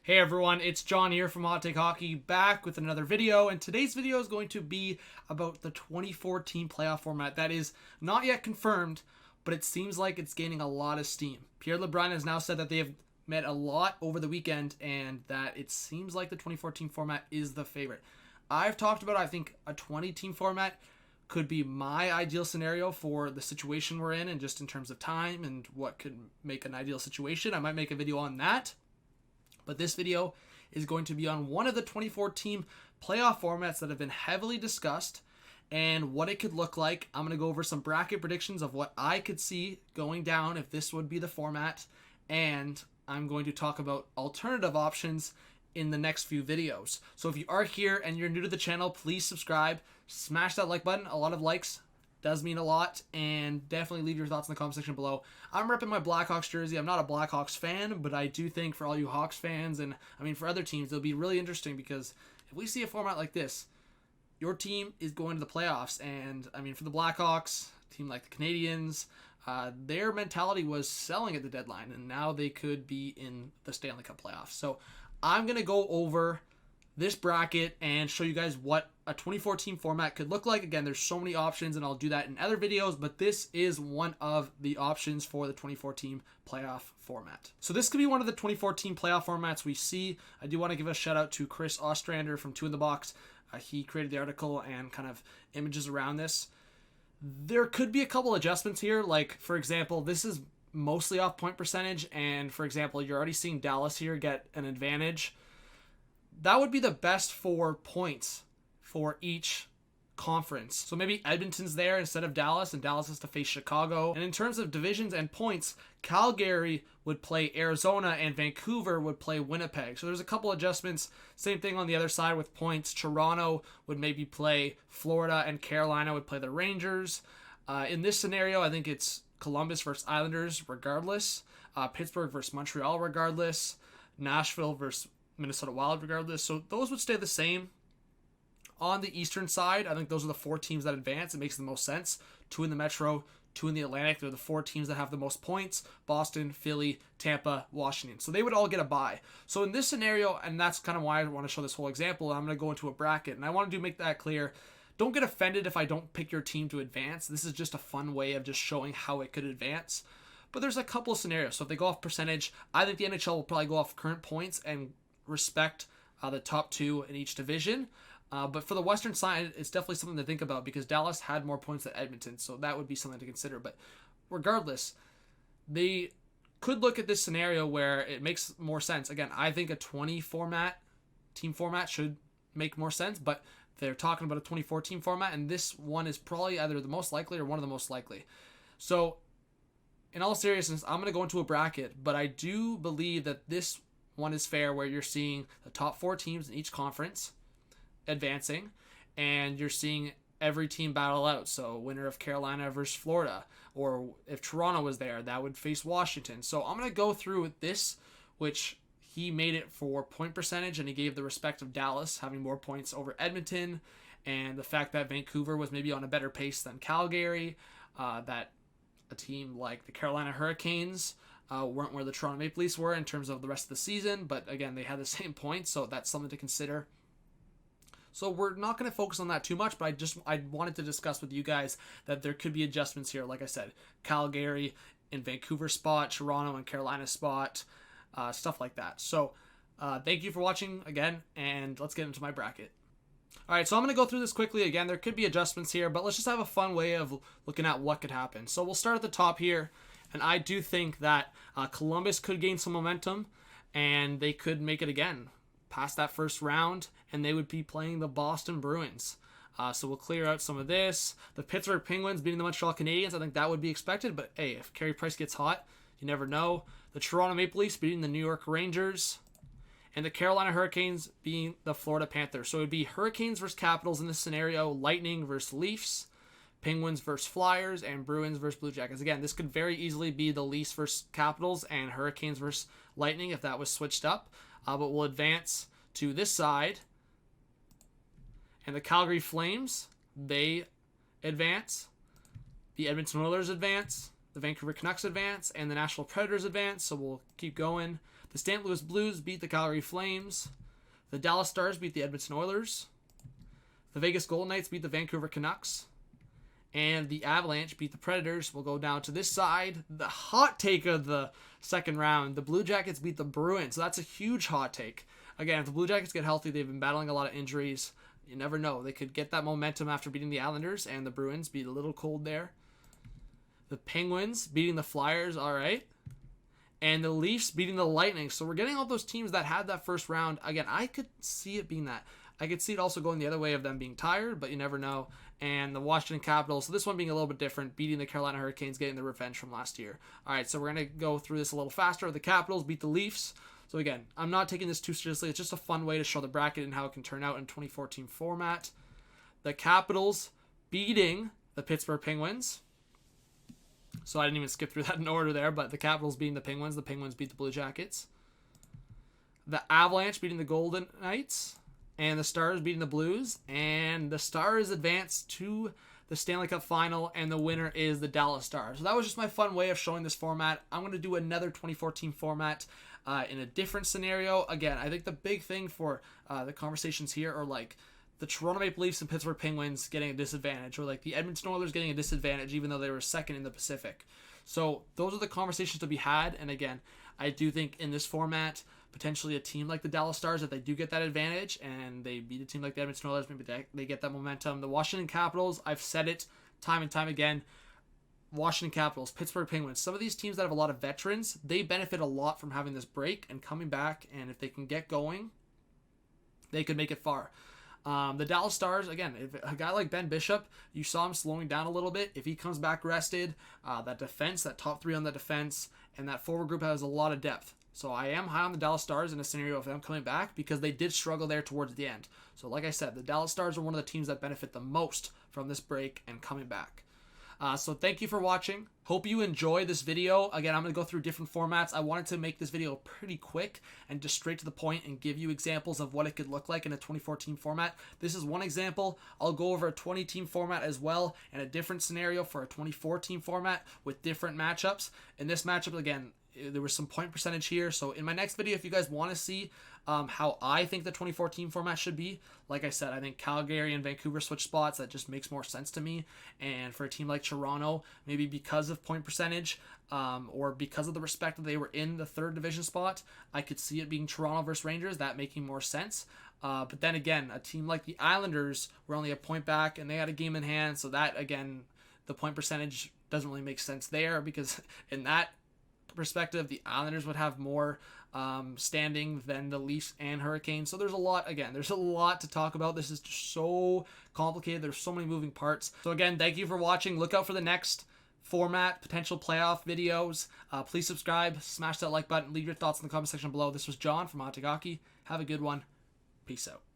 Hey everyone, it's John here from Hot Take Hockey, back with another video, and today's video is going to be about the 2014 playoff format that is not yet confirmed, but it seems like it's gaining a lot of steam. Pierre LeBrun has now said that they have met a lot over the weekend and that it seems like the 2014 format is the favorite. I've talked about, I think, a 20-team format could be my ideal scenario for the situation we're in and just in terms of time and what could make an ideal situation. I might make a video on that. But this video is going to be on one of the 2014 playoff formats that have been heavily discussed and what it could look like. I'm going to go over some bracket predictions of what I could see going down if this would be the format. And I'm going to talk about alternative options in the next few videos. So if you are here and you're new to the channel, please subscribe, smash that like button. A lot of likes does mean a lot, and definitely leave your thoughts in the comment section below. I'm repping my Blackhawks jersey. I'm not a Blackhawks fan, but I do think for all you Hawks fans, and I mean for other teams, it'll be really interesting because if we see a format like this, your team is going to the playoffs, and I mean for the Blackhawks, a team like the Canadians, their mentality was selling at the deadline, and now they could be in the Stanley Cup playoffs. So I'm going to go over this bracket and show you guys what a 2014 format could look like. Again, there's so many options and I'll do that in other videos, but this is one of the options for the 2014 playoff format. So this could be one of the 2014 playoff formats we see. I do want to give a shout out to Chris Ostrander from Two in the Box. He created the article and kind of images around this. There could be a couple adjustments here. Like, for example, this is mostly off point percentage. And for example, you're already seeing Dallas here get an advantage. That would be the best 4 points for each conference. So maybe Edmonton's there instead of Dallas, and Dallas has to face Chicago. And in terms of divisions and points, Calgary would play Arizona and Vancouver would play Winnipeg. So there's a couple adjustments. Same thing on the other side with points. Toronto would maybe play Florida and Carolina would play the Rangers. In this scenario, I think it's Columbus versus Islanders regardless. Pittsburgh versus Montreal regardless. Nashville versus Minnesota Wild regardless. So those would stay the same. On the eastern side, I think those are the 4 teams that advance. It makes the most sense. 2 in the Metro, 2 in the Atlantic. They're the 4 teams that have the most points. Boston, Philly, Tampa, Washington. So they would all get a bye. So in this scenario, and that's kind of why I want to show this whole example, I'm going to go into a bracket. And I want to make that clear. Don't get offended if I don't pick your team to advance. This is just a fun way of just showing how it could advance. But there's a couple of scenarios. So if they go off percentage, I think the NHL will probably go off current points and respect the top 2 in each division. But for the western side, it's definitely something to think about because Dallas had more points than Edmonton, so that would be something to consider. But regardless, they could look at this scenario where it makes more sense. Again, I think a 20 format, team format should make more sense, but they're talking about a 2014 format, and this one is probably either the most likely or one of the most likely. So in all seriousness, I'm going to go into a bracket, but I do believe that this one is fair where you're seeing the top 4 teams in each conference advancing, and you're seeing every team battle out. So winner of Carolina versus Florida, or if Toronto was there, that would face Washington. So I'm going to go through with this, which he made it for point percentage, and he gave the respect of Dallas having more points over Edmonton, and the fact that Vancouver was maybe on a better pace than Calgary, that a team like the Carolina Hurricanes weren't where the Toronto Maple Leafs were in terms of the rest of the season, but again, they had the same points, so that's something to consider. So we're not going to focus on that too much, but I wanted to discuss with you guys that there could be adjustments here. Like I said, Calgary in Vancouver spot, Toronto and Carolina spot, stuff like that. So thank you for watching again, and let's get into my bracket. All right, so I'm going to go through this quickly. Again, there could be adjustments here, but let's just have a fun way of looking at what could happen. So we'll start at the top here. And I do think that Columbus could gain some momentum, and they could make it again past that first round, and they would be playing the Boston Bruins. So we'll clear out some of this. The Pittsburgh Penguins beating the Montreal Canadiens, I think that would be expected, but hey, if Carey Price gets hot, you never know. The Toronto Maple Leafs beating the New York Rangers, and the Carolina Hurricanes beating the Florida Panthers. So it would be Hurricanes versus Capitals in this scenario, Lightning versus Leafs, Penguins versus Flyers, and Bruins versus Blue Jackets. Again, this could very easily be the Leafs versus Capitals and Hurricanes versus Lightning if that was switched up. But we'll advance to this side. And the Calgary Flames, they advance. The Edmonton Oilers advance. The Vancouver Canucks advance. And the Nashville Predators advance. So we'll keep going. The St. Louis Blues beat the Calgary Flames. The Dallas Stars beat the Edmonton Oilers. The Vegas Golden Knights beat the Vancouver Canucks. And the Avalanche beat the Predators. We'll go down to this side. The hot take of the second round. The Blue Jackets beat the Bruins. So that's a huge hot take. Again, if the Blue Jackets get healthy, they've been battling a lot of injuries. You never know. They could get that momentum after beating the Islanders, and the Bruins beat a little cold there. The Penguins beating the Flyers. All right. And the Leafs beating the Lightning. So we're getting all those teams that had that first round. Again, I could see it being that. I could see it also going the other way of them being tired, but you never know. And the Washington Capitals, so this one being a little bit different, beating the Carolina Hurricanes, getting the revenge from last year. All right, so we're going to go through this a little faster. The Capitals beat the Leafs. So again, I'm not taking this too seriously. It's just a fun way to show the bracket and how it can turn out in 2014 format. The Capitals beating the Pittsburgh Penguins. So I didn't even skip through that in order there, but the Capitals beating the Penguins beat the Blue Jackets. The Avalanche beating the Golden Knights, and the Stars beating the Blues, and the Stars advance to the Stanley Cup Final, and the winner is the Dallas Stars. So that was just my fun way of showing this format. I'm going to do another 2014 format in a different scenario. Again, I think the big thing for the conversations here are like the Toronto Maple Leafs and Pittsburgh Penguins getting a disadvantage, or like the Edmonton Oilers getting a disadvantage even though they were second in the Pacific. So those are the conversations to be had. And again, I do think in this format, potentially a team like the Dallas Stars, if they do get that advantage and they beat a team like the Edmonton Oilers, maybe they get that momentum. The Washington Capitals, I've said it time and time again, Washington Capitals, Pittsburgh Penguins, some of these teams that have a lot of veterans, they benefit a lot from having this break and coming back. And if they can get going, they could make it far. The Dallas Stars, again, if a guy like Ben Bishop, you saw him slowing down a little bit. If he comes back rested, that defense, that top three on the defense, and that forward group has a lot of depth. So I am high on the Dallas Stars in a scenario of them coming back because they did struggle there towards the end. So like I said, the Dallas Stars are one of the teams that benefit the most from this break and coming back. So thank you for watching. Hope you enjoy this video. Again, I'm going to go through different formats. I wanted to make this video pretty quick and just straight to the point and give you examples of what it could look like in a 2014 format. This is one example. I'll go over a 20-team format as well and a different scenario for a 24-team format with different matchups. In this matchup, again, there was some point percentage here. So in my next video, if you guys want to see how I think the 2014 format should be, like I said, I think Calgary and Vancouver switch spots. That just makes more sense to me. And for a team like Toronto, maybe because of point percentage or because of the respect that they were in the third division spot, I could see it being Toronto versus Rangers, that making more sense. But then again, a team like the Islanders were only a point back and they had a game in hand. So that, again, the point percentage doesn't really make sense there because in that perspective, the Islanders would have more standing than the Leafs and Hurricanes. So there's a lot to talk about. This is just so complicated. There's so many moving parts. So again, thank you for watching. Look out for the next format, potential playoff videos. Please subscribe, smash that like button, leave your thoughts in the comment section below. This was John from RPO Bay Adelaide. Have a good one. Peace out.